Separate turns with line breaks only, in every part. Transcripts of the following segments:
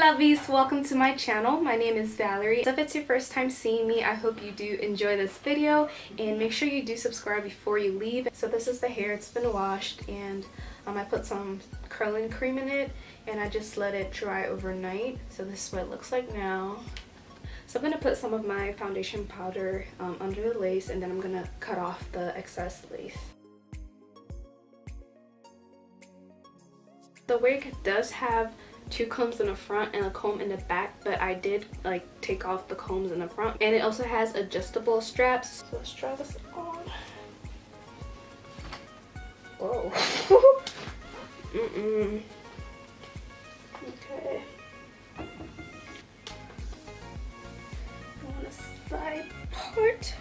lovies, welcome to my channel. My name is Valerie. So if it's your first time seeing me, I hope you do enjoy this video and make sure you do subscribe before you leave. So this is the hair. It's been washed and I put some curling cream in it and I just let it dry overnight. So this is what it looks like now. So I'm going to put some of my foundation powder under the lace, and then I'm going to cut off the excess lace. The wig does have two combs in the front and a comb in the back, but I did like take off the combs in the front, and it also has adjustable straps. So let's try this on. Whoa. Okay. On the side part.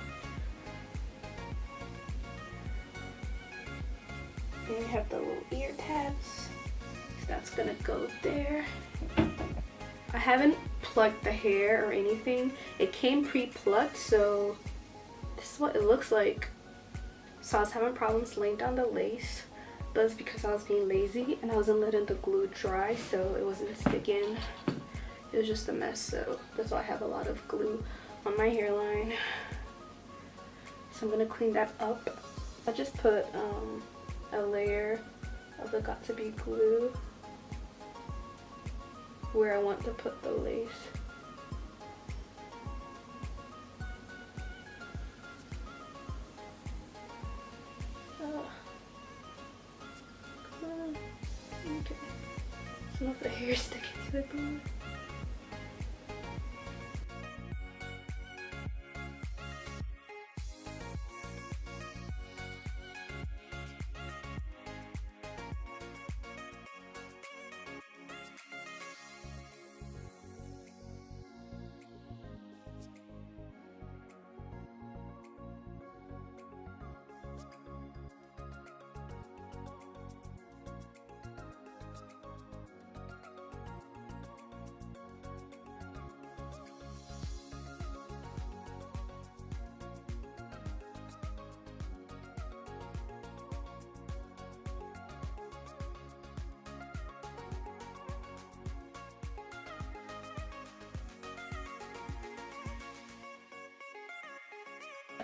And you have the little ear tabs. That's gonna go there. I haven't plucked the hair or anything. It came pre-plucked, so this is what it looks like. So I was having problems laying down the lace, but it's because I was being lazy and I wasn't letting the glue dry, so it wasn't sticking. It was just a mess, so that's why I have a lot of glue on my hairline. So I'm gonna clean that up. I just put a layer of the got-to-be glue where I want to put the lace. Come on. Okay. Some of the hair sticking to the glue.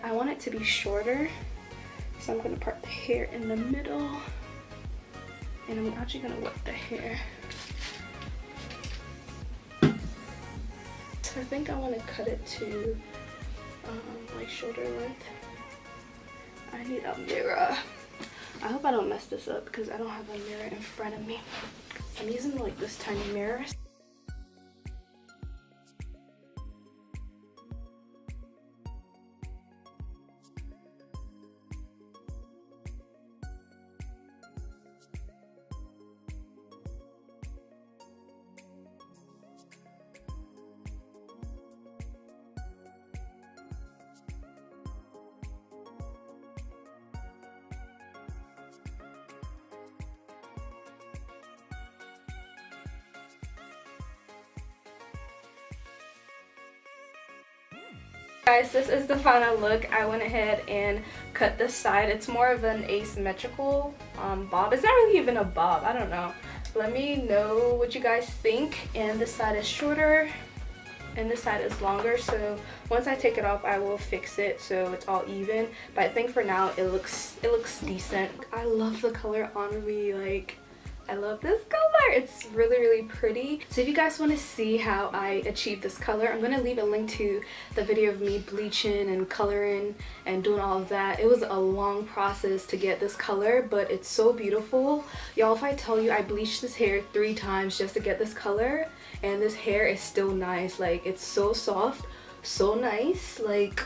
I want it to be shorter, so I'm going to part the hair in the middle, and I'm actually going to wet the hair. So I think I want to cut it to like shoulder length. I need a mirror. I hope I don't mess this up because I don't have a mirror in front of me. I'm using like this tiny mirror. Guys, this is the final look. I went ahead and cut this side. It's more of an asymmetrical bob. It's not really even a bob. I don't know. Let me know what you guys think. And this side is shorter and this side is longer. So once I take it off, I will fix it so it's all even. But I think for now it looks decent. I love the color on me. Like, I love this color. It's really pretty. So if you guys want to see how I achieved this color, I'm going to leave a link to the video of me bleaching and coloring and doing all of that. It was a long process to get this color, but it's so beautiful. Y'all, if I tell you I bleached this hair 3 times just to get this color, and this hair is still nice. Like, it's so soft, so nice. Like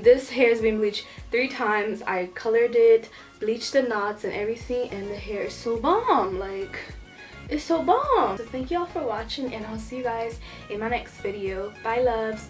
this hair has been bleached 3 times. I colored it, bleached the knots and everything, and the hair is so bomb. Like, it's so bomb. So thank you all for watching, and I'll see you guys in my next video. Bye, loves.